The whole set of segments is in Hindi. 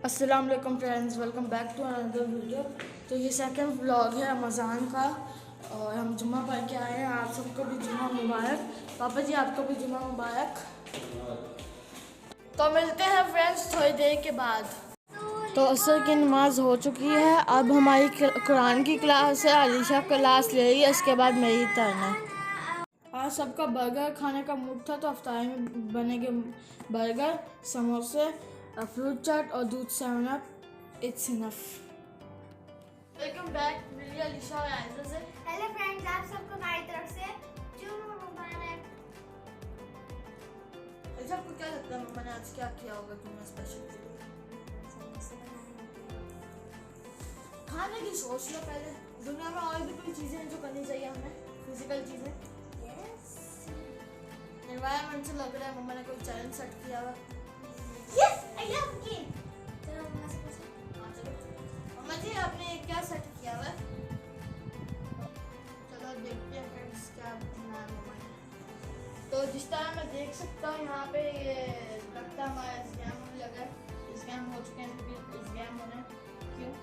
अस्सलाम वालेकुम friends, welcome back to another video. तो ये सेकंड व्लॉग है रमज़ान का और हम जुम्मा पढ़ के आए हैं। आप सबको भी जुम्मा मुबारक। पापा जी आपको भी जुम्मा मुबारक। तो मिलते हैं फ्रेंड्स थोड़ी देर के बाद। तो असर की नमाज हो चुकी है। अब हमारी कुरान की क्लास है, अलीशा क्लास ले रही है, इसके बाद मेरी टर्न है। आज सबका बर्गर खाने का मूड था तो अफ्तारी में बनेंगे बर्गर, समोसे, फ्रूट चाट और दूध 7 up. It's enough. Welcome back मिली अलीशा और आयशा से। हेलो फ्रेंड्स, आप सबको हमारी तरफ से जुम्मा मुबारक। अलीशा आपको क्या लगता है मम्मा ने आज क्या किया होगा तुम्हें स्पेशल? खाने की सोच लो पहले। दुनिया में और भी कोई चीज़ें हैं जो करनी चाहिए हमें, फिजिकल चीज़ें। एनवायरनमेंट से लग रहा है मम्मा ने कोई चैलेंज सेट किया हुआ। Yes, I love game. चलो मम्मा से पूछो। हाँ चलो मम्मा जी आपने क्या सेट किया हुआ? चलो देखते हैं फ्रेंड्स क्या बनाया मम्मा ने। तो जिस तरह मैं देख सकता हूँ यहाँ पे ये लगता है हमारा एग्जाम होने लगा है। एग्जाम हो चुके हैं, एग्जाम होने क्यों?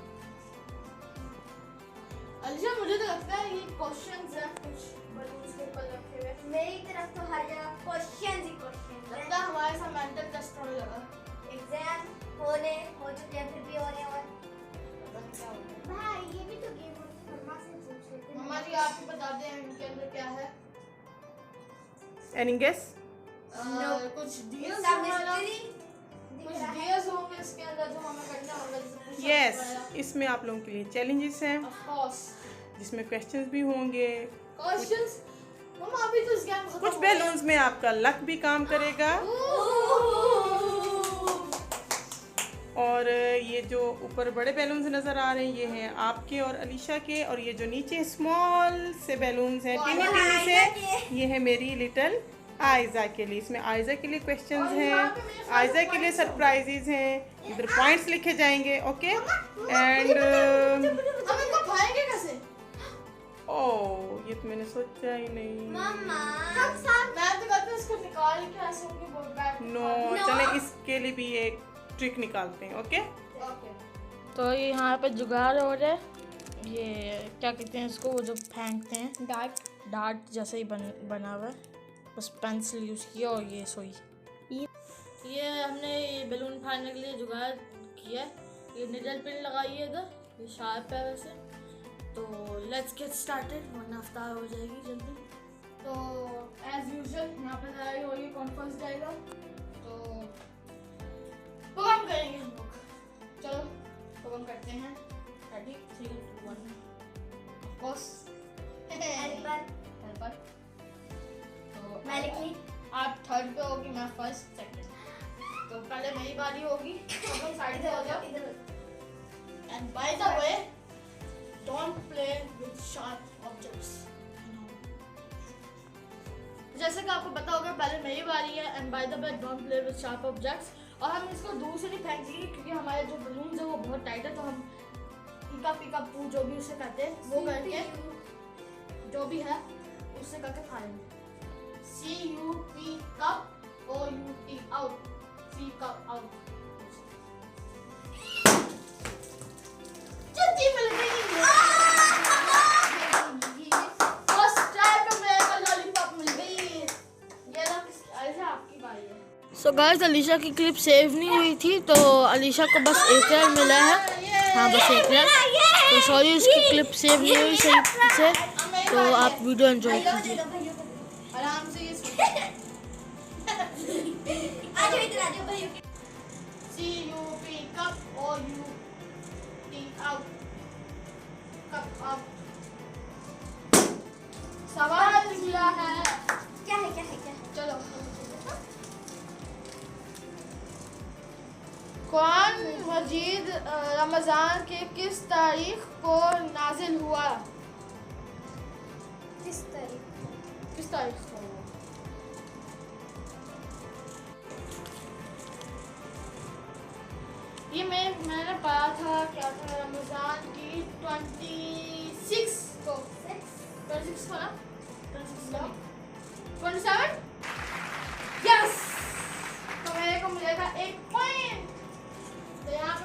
अलीशा मुझे तो लगता है ये क्वेश्चंस हैं कुछ बलून्स के ऊपर रखे हुए। मेरी तरफ तो हर जगह क्वेश्चन ही क्वेश्चन लगता है हमारे साथ मेंटल टेस्ट होने लगा। एग्जाम हो चुके हैं, फिर भी होने वाले। पता नहीं क्या हो गया। भाई ये भी तो गेम होती है, मम्मा से पूछ लेते हैं। मम्मा जी आप ही बता दें इनके अंदर क्या है। Any guess? कुछ डील्स सब होंगे, मिस्ट्री कुछ डील्स होंगे इसके अंदर जो हमें करना होगा, जैसे push-ups Yes, वगैरह। इसमें आप लोगों के लिए चैलेंजेस हैं Of course। जिसमें क्वेश्चंस भी होंगे। Questions? मम्मा अभी तो इस गेम खत्म कुछ हो गया। बैलून्स में आपका लक भी काम करेगा और ये जो ऊपर बड़े बैलून्स नज़र आ रहे हैं ये हैं आपके और अलीशा के, और ये जो नीचे स्मॉल से बैलून्स हैं टीनी टीनी से ये है मेरी लिटिल आयजा के लिए। इसमें आयजा के लिए क्वेश्चंस हैं, आयजा के लिए सरप्राइजेज हैं, इधर पॉइंट्स लिखे जाएंगे। ओके एंड हम इनको खाएंगे कैसे? ओह ये तो मैंने सोचा ही नहीं। मम्मा हम साथ मैं तो कहती हूँ इसको निकाल के ऐसे उनके बैग नो चले इसके लिए भी एक ट्रिक निकालते हैं। Okay okay. तो ये यहाँ पे जुगाड़ हो रहा है। ये क्या कहते हैं इसको, वो जो फेंकते हैं डार्ट जैसे ही बना हुआ है, बस पेंसिल यूज़ किया और ये सोई। ये हमने ये बैलून फाड़ने के लिए जुगाड़ किया है। ये निडल पिन लगाई है इधर, ये शार्प है वैसे। तो लेट्स गेट स्टार्टेड वरना अफ्तार हो जाएगी जल्दी। तो एज यूजुअल यहाँ पे तैयारी हो रही है, कौन फर्स्ट जाएगा तो प्रोग्राम करेंगे हम लोग। चलो प्रोग्राम करते हैं। Ready 3 2 1 of course. हेल्पर तो मैं लिखी। आप थर्ड पे होगी, मैं फर्स्ट सेकंड। तो पहले मेरी बारी होगी, तो तुम साइड से हो जाओ। And by the way don't play with sharp objects. जैसे कि आपको पता होगा पहले मेरी बारी है। And by the way don't play with sharp objects. और हम इसको दूर से नहीं फेंकेंगे क्योंकि हमारे जो बलून्स है वो बहुत टाइट है। तो हम पीका पीका पू जो भी उसे कहते हैं वो करके जो भी है उससे करके फाड़ेंगे। CUP cup OUT out. C cup out. जल्दी मिल गई। फर्स्ट ट्राई पे मेरे को लॉलीपॉप मिल गई। ये लो अलीशा आपकी बारी है। सो गाइस अलीशा की क्लिप सेव नहीं हुई थी तो अलीशा को बस 1 रन मिला है। हाँ बस 1 रन। तो सॉरी उसकी क्लिप सेव नहीं हुई सही से। तो आप वीडियो एंजॉय कीजिए आराम से। ये आजो इधर आजो भाई। CUP cup OUT out. Cup out. सवाल मिला है। क्या है चलो कुरान मजीद रमज़ान के किस तारीख को नाजिल हुआ? किस तारीख को हुआ? ये मैंने पढ़ा था, क्या था, रमज़ान की 26 को। 26 को ना 27। यस तो मेरे को मिलेगा 1 पॉइंट। तो यहाँ पे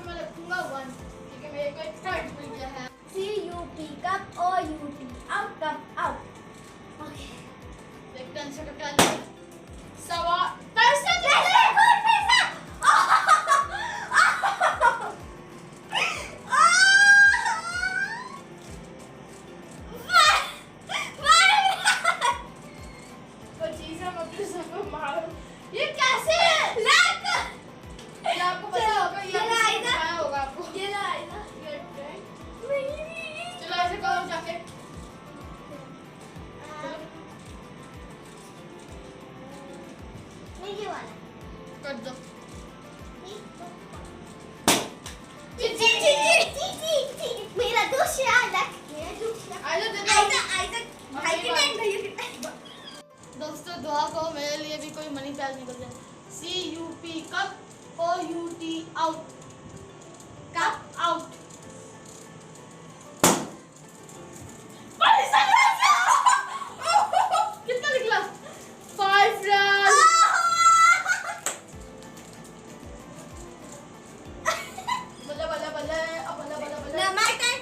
out. Cup out. कितना निकला? 5 रन। बल्ले बल्ले बल्ले, अब बल्ले बल्ले बल्ले। Now my turn.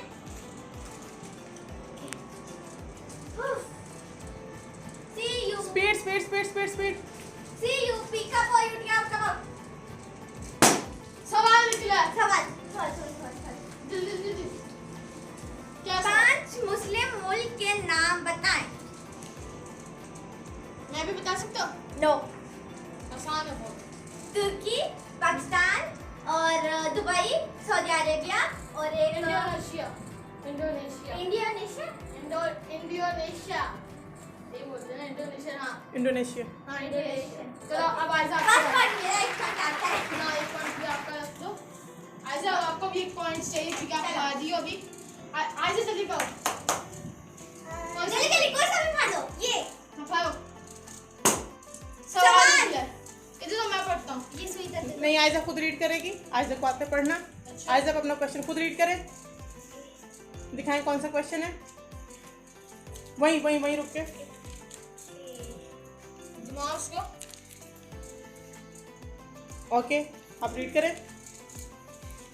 See you. Speed speed speed speed speed. See you. Pick up or you out. Come on. सवाल निकला। सवाल. जल्दी जल्दी। क्या सवाल? 5 मुस्लिम मुल्क के नाम बताएं. मैं भी बता सकता हूँ? No. आसान है बहुत। तुर्की, पाकिस्तान और दुबई, सऊदी अरेबिया और एक इंडोनेशिया। इंडोनेशिया। इंडोनेशिया. इंडोनेशिया। ये बोलते हैं ना इंडोनेशिया। हाँ इंडोनेशिया। हाँ इंडोनेशिया। चलो अब आयशा बस आपका पढ़ मेरा एक पॉइंट आता है. ना, एक पॉइंट भी आपका रख दो। आयशा आपको भी एक पॉइंट चाहिए क्योंकि आप हारी हो अभी। आयशा जल्दी पाओ। जल्दी जल्दी कोई सा भी फाड़ दो. ये हाँ पाओ। सवाल। सवाल निकला। इधर तो मैं पढ़ता हूँ। ये सुई कर दे. नहीं, आयजा खुद रीड करेगी। आयजा को आते पढ़ना। अच्छा। आयजा अपना क्वेश्चन खुद रीड करे। दिखाएं कौन सा क्वेश्चन है। वहीं वहीं वहीं रुक के। दिमाग को ओके, आप रीड करें।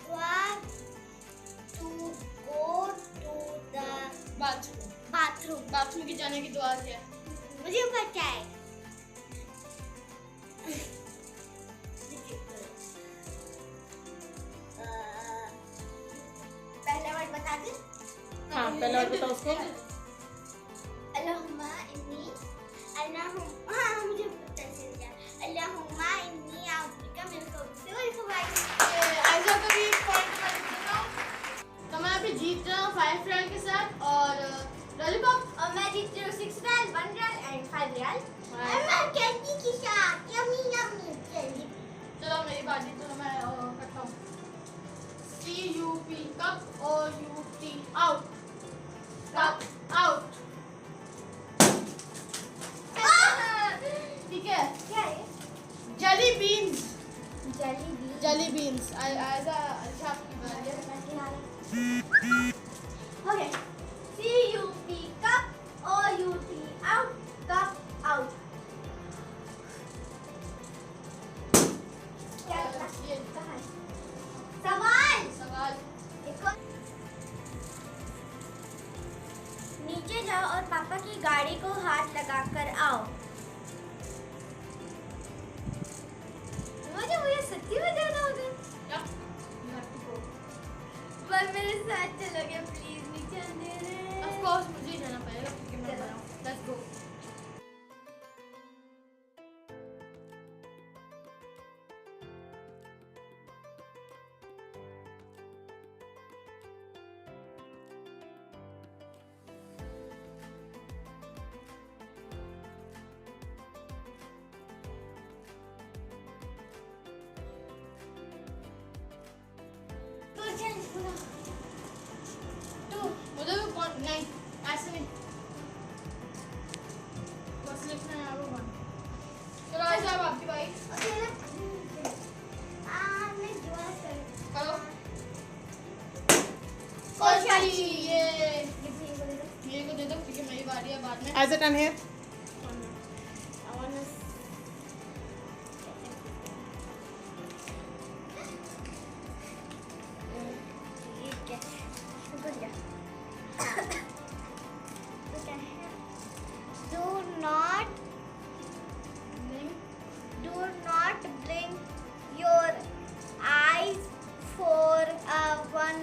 Want to go to the bathroom. bathroom. Bathroom की जाने की दुआ क्या है? मुझे पता है. पहला वर्ड बता दे. हाँ, पहले और बताओ उसको। अल्लाहुम्मा इन्नी मुझे पता चल गया. अल्लाहुम्मा इन्नी आउज़ुबिका मिन खुबुसि वल ख़बाइस. आयशा को भी पॉइंट कर देता हूँ। तो मैं अभी जीत रहा हूँ 5 रियाल के साथ और लॉलीपॉप। और मैं जीत रही हूँ 6 रियाल, 1 रियाल एंड 5 रियाल. Right. और मैं कैंडी के साथ यम्मी यम्मी कैंडी. चलो मेरी बारी, तो मैं करता हूँ। CUP cup OUT out. Cup out. ठीक है। क्या है? Jelly beans. Jelly bean. Jelly beans. Ayesha आपकी बारी है। Okay. CUP cup OUT out. Cup out. क्या था? ये कहाँ है? सवाल. सवाल। देखो. नीचे जाओ और पापा की गाड़ी को हाथ लगाकर आओ. मुझे सच्ची में जाना होगा. क्या? पर मेरे साथ चलोगे प्लीज. नीचे अंधेरे. Of course मुझे ही जाना पड़ेगा क्योंकि मैं बड़ा हूँ। Let's go. मुझे भी कौन नहीं ऐसे नहीं बस लिखना है वो वन। चलो आयशा अब आपकी बारी। करो। कोशिश ये को दे दो क्योंकि मेरी बारी है बाद में। Aayza turn here. Do not blink your eyes for 1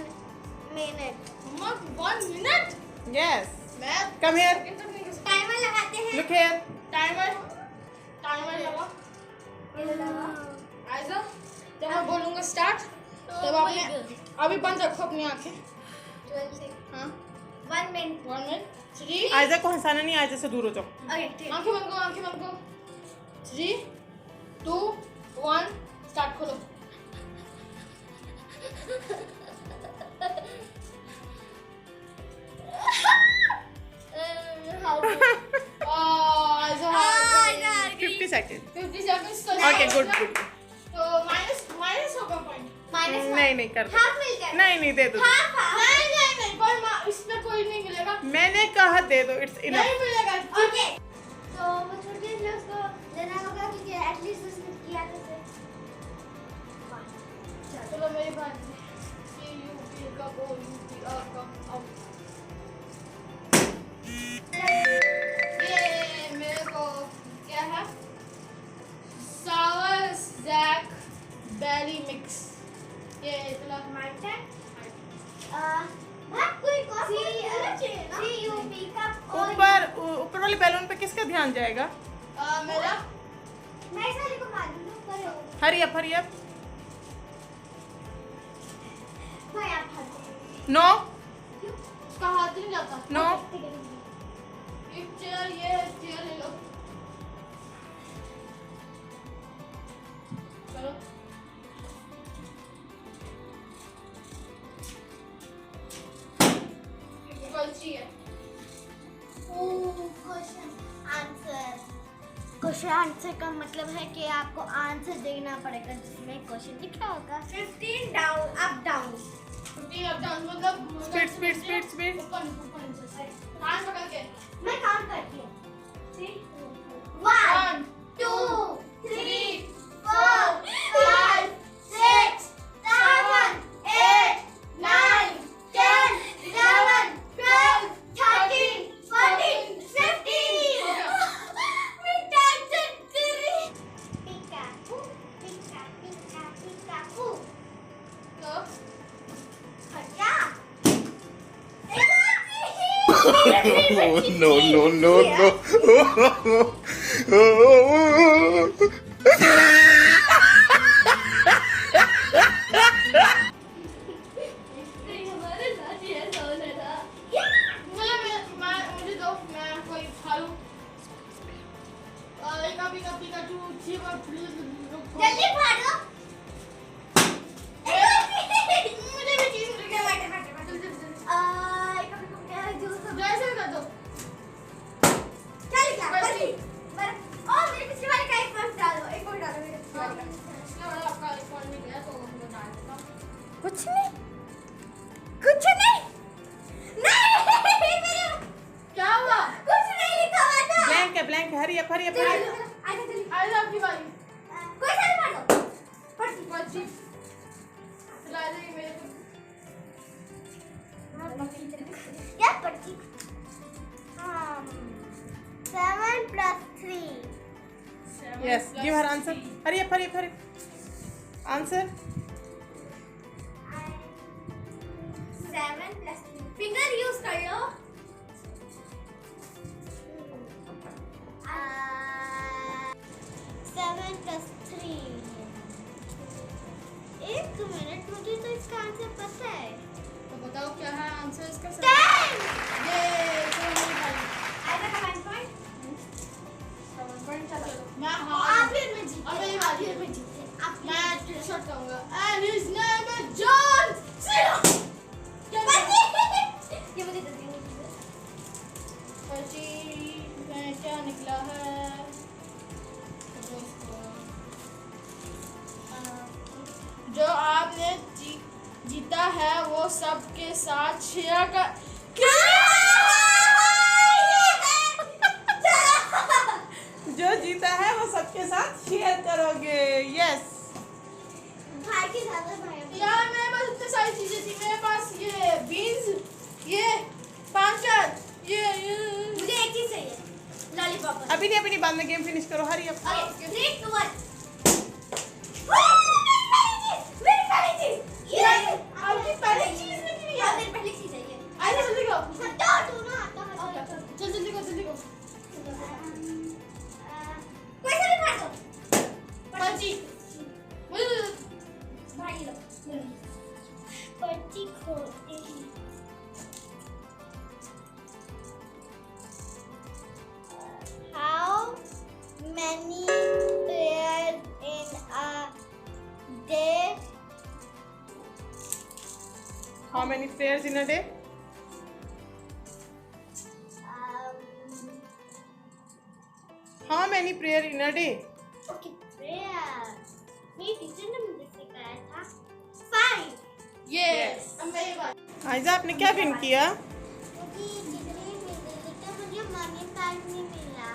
minute. मम्मा 1 मिनट। यस, मैं कम हियर। टाइमर लगाते हैं. Look here. टाइमर लगा। आयशा जब मैं बोलूँगा स्टार्ट तब आपने अभी बंद रखो अपनी आंखें। 12 से हाँ 1 मिनट. 1 मिनट 3 आयजा को हंसाना नहीं, आयजा से दूर हो जाओ। ओके ठीक. आंखें बंद करो 3 2 1 स्टार्ट खोलो। आयशा 50 सेकेंड। 50 सेकंड्स तो ओके, गुड गुड। तो माइनस होगा पॉइंट। नहीं कर दो। हाफ मिल गया। नहीं दे दो। नहीं इसमें कोई नहीं मिलेगा। मैंने कहा दे दो, इट्स इनफ। नहीं मिलेगा। ओके तो वो छोटे से उसको लेना होगा क्योंकि एटलीस्ट उसने किया तो फिर चलो मेरी बात CUP का बोल UPR का अब ये मेरे को क्या है सावर जैक बेरी मिक्स ये इतना माइक है भाग कोई कॉफी CUP का ऊपर वाले बैलून पे किसका ध्यान जाएगा? मेरा मैं इस वाले को मार दूँ करो हरी अप भाई आप भाग नो उसका हाथ ही नहीं जाता। नो एक चेयर ये चेयर ले लो। चलो कलची है। क्वेश्चन आंसर का मतलब है कि आपको आंसर देना पड़ेगा जिसमें क्वेश्चन लिखा होगा 15 डाउन अप डाउन मतलब स्पीड ऊपर हाथ पकड़ के मैं काउंट करती हूँ 1 2 3 4 5 6 7 8 9 10 11 12 13 14 15 मैं डांस करी पिकापू पिकापू तो हटा no. मुझे दो मैं कोई खा लूं। कभी जल्दी फाड़ो मुझे भी चीज मिल गया। जैसे कर दो। मेरे पिछले वाले का एक पॉइंट डालो एक और डालो मेरे पिछले वाले का इसलिए वाला आपका रिकॉर्ड में गया तो उनको डाल देता हूं। कुछ नहीं नहीं मेरे क्या हुआ? कुछ नहीं लिखा हुआ था ब्लैंक है हरी अप आजा जल्दी आज आपकी बारी। कोई सारे फाड़ दो पर्ची ला दे मेरे को। क्या पर्ची 7 + 3 yes give her answer. Hurry up answer 7 + 3 finger use कर लो 7 + 3 एक मिनट मुझे तो इसका आंसर पता है तो बताओ क्या है आंसर इसका? 10 ये चलो मेरी बारी। आधा का 1 पॉइंट 7 पॉइंट चलो मैं आखिर में जीते अब मेरी बारी आखिर है। में जीते मैं टी-शर्ट कहूंगा and his name is John Cena। क्या ये मुझे दे दो पर्ची में क्या निकला है? जो आपने जीता है वो सबके साथ शेयर कर। जो जीता है वो सबके साथ शेयर करोगे। यस भाई के साथ भाई यार मेरे पास इतनी सारी चीजें थी। मेरे पास ये बीन्स ये पांचर ये मुझे एक चीज चाहिए लॉलीपॉप अभी नहीं बाद में गेम फिनिश करो। हरी अप ओके 3 2 1 मेरी पहली चीज ये आपकी पहली चीज निकली है। मेरी पहली चीज है ये आइए जल्दी करो। हटा तू ना हटा चल जल्दी करो जल्दी करो। कोई सा भी फाड़ दो पर्ची भाई लो पर्ची खोलते हैं How many players in a day? How many players in a day? How many player in a day? Okay, prayer. मेरी टीचर ने मुझे सिखाया था 5. ये अब मेरी बात। आयजा आपने क्या विन किया? मुझे डिग्री मिली लेकिन मुझे मनी बैग नहीं मिला।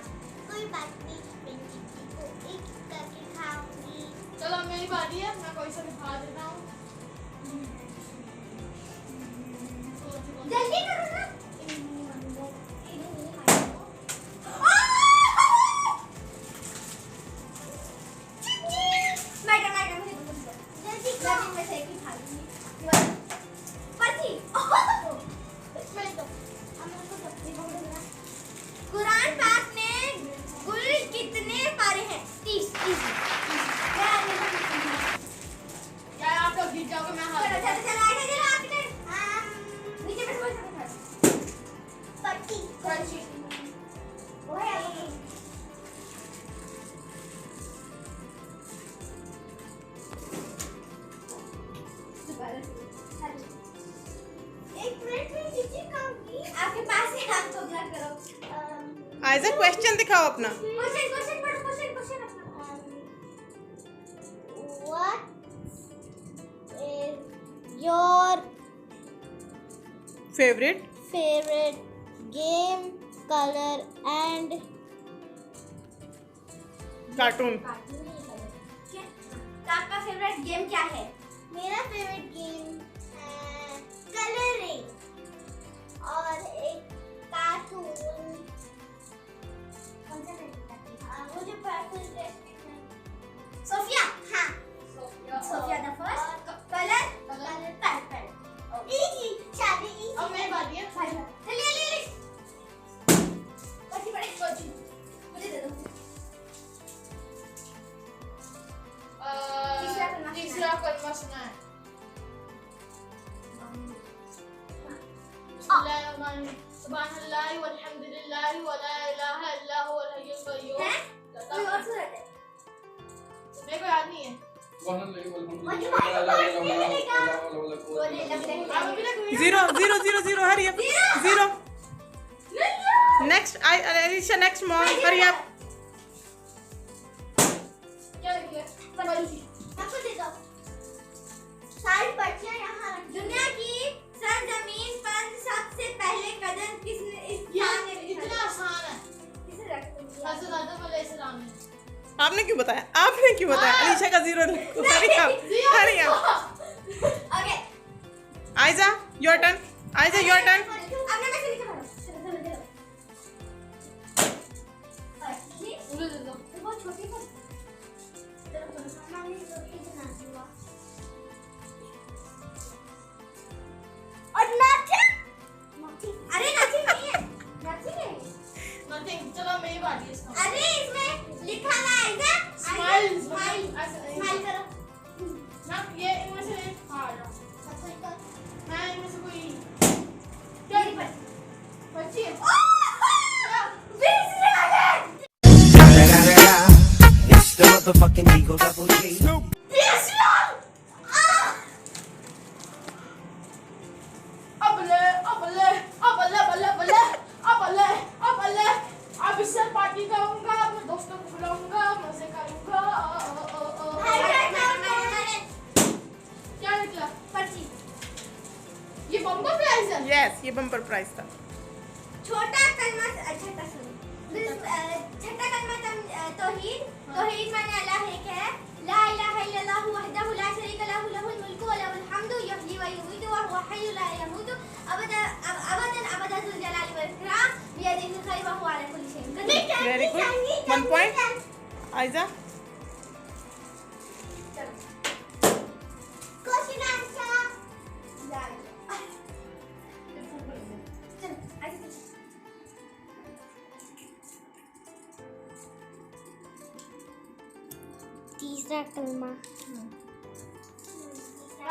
कोई बात नहीं, मैं दीदी को एक करके खाऊंगी। चलो अब मेरी बारी है, मैं कोई सा दिखा देता हूँ। जल्दी करो ना। कुरान पाक में गुल कितने पारे हैं? 30। क्या आप लोग जीत जाओगे? मैं हार चलो चलो चलो आगे चलो आपने नीचे बैठ बोल पट्टी पट्टी वो है एक मिनट में नीचे खाऊंगी आपके पास है, आप तो क्या करो। आयजा क्वेश्चन दिखाओ अपना। क्वेश्चन पढ़ो, क्वेश्चन अपना। What is your favourite favorite game, color and cartoon. आपका फेवरेट गेम क्या है? मेरा फेवरेट गेम है कलरिंग और एक कार्टून। मुझे सोफिया। हाँ Sofia the first. Colour pen. Easy शादी इजी। अब मेरी बारी है। ले बड़ी बड़ी सोची मुझे दे दो। तीसरा कलमा सुना है। सुब्हानअल्लाह वल्हम्दुलिल्लाह वला इलाहा इल्ला हुवल हय्युल कय्यूम। कोई और सूरत है? मेरे को याद नहीं है। Zero zero zero zero hurry up zero. Next Alisha next mom hurry up. क्या लिखा है? आपको दे दो। सारी पर्चियां यहाँ रख। दुनिया की सरजमीन पर सबसे पहले कदम किसने इस स्थान ने रखा? इतना आसान है। किसे रखते हैं? हज़रत आदम अलैहिस्सलाम ने। आपने क्यों बताया? आपने क्यों बताया? अलीशा का zero hurry up hurry up. Okay Aayza your turn. Aayza your turn. अब मैं से लिखा हूं। चलो चलो चलो। जी उंगली दे दो। तो बहुत छोटी है। चलो चलो सामने रोटी बना दूंगा। और नथिंग। अरे नथिंग नहीं है। नथिंग है। नथिंग। चलो मेरी बारी है इसका। अरे इसमें लिखा हुआ है ना स्माइल स्माइल करो। मैं ये इनमें से एक हार रहा हूँ। मैं इनमें से कोई क्या पर्ची है? It's the motherfucking Eagle Double G. अब इससे पार्टी करूंगा, अपने दोस्तों को बुलाऊंगा, मजे करूंगा। क्या निकला? पर्ची। ये बम्पर प्राइज है। यस ये बम्पर प्राइस था। छोटा कलमा छठा कलमा तौहीद। तौहीद माने अल्लाह एक है। ला इलाहा इल्लल्लाहु वहदहु ला शरीका लहु लहुल मुल्कु व लहुल हम्दु युहयी व युमीतु व हुवा हय्युन ला यमूतु अबदन जुल जलाली वल इकराम बियदिहिल खैर व हुवा अला कुल्ली शैइन कदीर। Very good 1 point. Aayza question answer. तीसरा कलमा।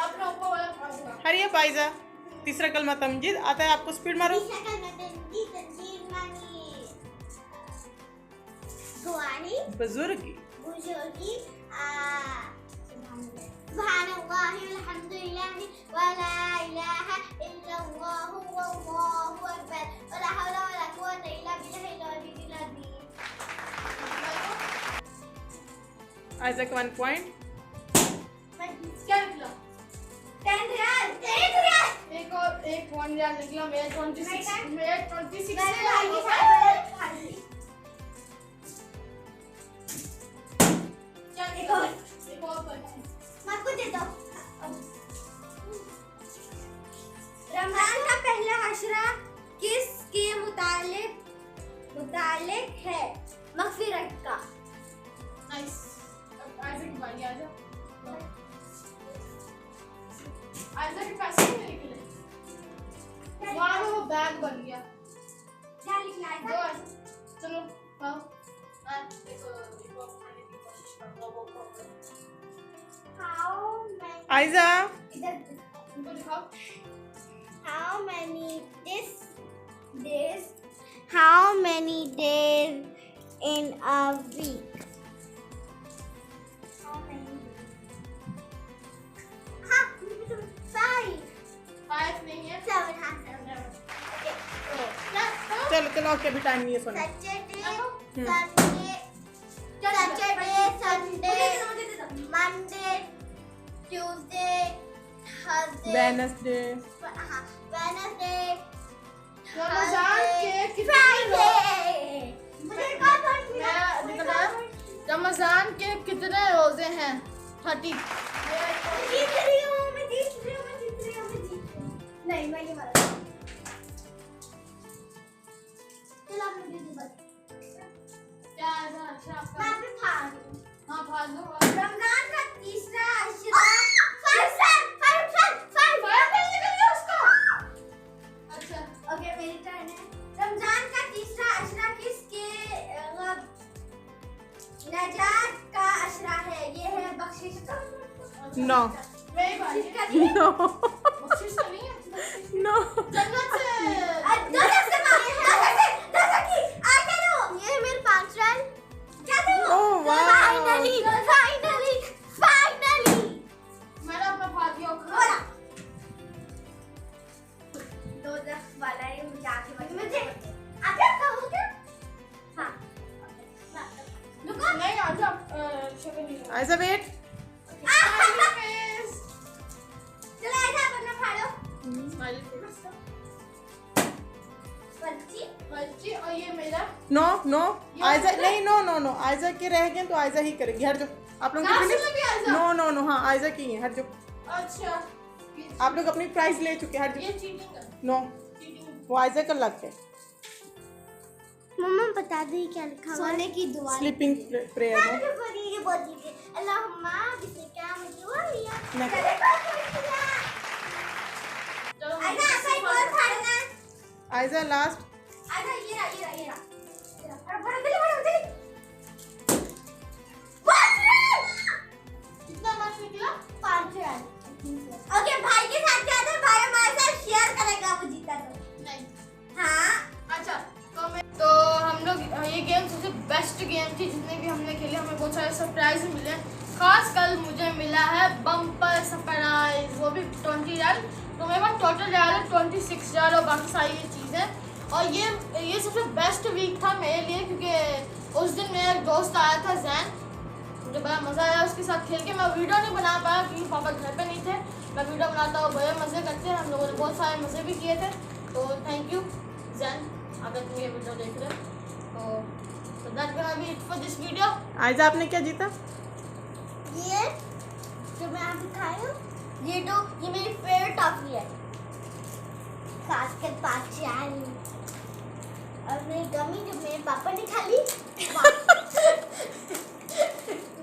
आपने ऊपर वाला पढ़ दिया। Hurry up Aayza. तीसरा कलमा तमजीद आता है आपको। स्पीड मारो। तीसरा कलमा तंजीद मानी गुआनी बुजुर्गी। बुजुर्गी सुब्हानअल्लाह वल्हम्दुलिल्लाह व ला इलाहा इल्लल्लाहु वल्लाहु अकबर व ला हौला व ला कुव्वता इल्ला बिल्लाहिल अलिय्यिल अज़ीम। आयजा 1 पॉइंट। क्या निकला? 10 रियाल। 1 यार निकला, मेरा 26 मैंने से भाई के साथ खा ली। चल एक और पर्ची। मैं आपको देता हूँ। रमजान का पहला अशरा किसके मुतालिक है? मगफिरत का। नाइस। अब आइज़ा की बारी, आजा आइज़ा के पैसे नहीं निकले, वहाँ पे वो बैग बन गया। क्या लिखना है? दो आइज़ा, चलो पाओ। देखो खाने की कोशिश करूँगा वो प्रॉब्लम। How many? आयजा इधर उनको दिखाओ। How many days? How many days in a week? How many? हाँ, 5. 5 नहीं है। 7. हाँ, 7. Okay. चलो चलो, ओके अभी टाइम नहीं है सोने। Saturday, Sunday, Monday, Tuesday, Thursday, Wednesday, Wednesday, Ramzan के कितने Friday. मुझे कौन कौन मैं निकला। रमजान के कितने रोजे हैं? 30। जीत रही हूँ मैं नहीं, मैं ये वाला चलो आप मुझे दो बस। क्या ऐसा अच्छा आपका? मैं भी फाड़ दूँ। हाँ फाड़ दो। रमजान का तीसरा अशरा अच्छा ओके मेरी टर्न है। रमजान का तीसरा अशरा किसके नजात का अशरा है? ये है बख्शिश का। नो मेरी बारी बख्शिश है। का नहीं है। नो बख्शिश तो नहीं है। नो जन्नत से। दो की आगे लो। ये है मेरे 5 रन। क्या थे वो? ओह, वाह। फाइनली मैंने अपना फाड़ दिया। बोला 2 10 वाला है मुझे आगे मुझे आप क्या कहोगे? हाँ रुको नहीं आजा। शक्ल नहीं है। आयजा वेट। चलो ऐसा अपना फाड़ो। Smiley face. पर्ची और ये मेरा। नो नो आयजा नहीं, नो नो नो, आयजा के रह गए तो आयजा ही करेगी। हट जाओ आप लोग। लास्ट में भी आयजा? नो नो नो, हाँ आयजा की है, हट जाओ। अच्छा आप लोग अपनी प्राइस ले चुके हैं, हट ये जाओ। चीटिंग है। No cheating. वो आयजा का लक है। मम्मा बता दे क्या लिखा हुआ है? सोने की दुआ। स्लीपिंग प्रेयर है। ये बोल दीजिए अल्लाहुम्मा बिस्मिका मुजुवरिया। चलो आजा ऐसा ही बोल फाड़ना। आयजा लास्ट। आजा ये रहा। अरे बड़ा दे। कितना मार्क्स निकला? 5 रन। ओके भाई के साथ क्या था? भाई हमारे साथ शेयर करेगा वो जीता तो। नहीं। हाँ अच्छा तो हम लोग ये गेम सबसे बेस्ट गेम थी जितने भी हमने खेले। हमें बहुत सारे सरप्राइज मिले। खास कल मुझे मिला है बम्पर सरप्राइज, वो भी 20 रन। तो मेरे पास टोटल रहा है 26 रन और बाकी सारी ये चीज़ें। और ये सबसे बेस्ट वीक था मेरे लिए क्योंकि उस दिन मेरा एक दोस्त आया था जैन। मुझे बड़ा मज़ा आया उसके साथ खेल के। मैं वीडियो नहीं बना पाया क्योंकि पापा घर पे नहीं थे। मैं वीडियो बनाता हूँ, बड़े मज़े करते हैं। हम लोगों ने बहुत सारे मज़े भी किए थे। तो थैंक यू जैन, अगर तुम ये वीडियो देख रहे हो। तो that's gonna be it for this video. Aayza आपने क्या जीता? ये जो मैं अभी खाई हूँ ये मेरी फेवरेट टॉफी है। खासकर 5 रन। और मेरी गमी जो मेरे पापा ने खा ली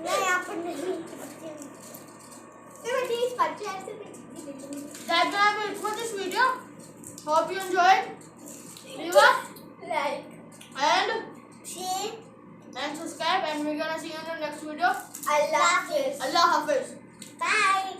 मैं यहाँ पर नहीं मैं प्लीज 5 रन से That's gonna be it for this video. Hope you enjoyed. Leave a like and share subscribe, and we're gonna see you in the next video. Allah Hafiz. Allah Hafiz. Bye.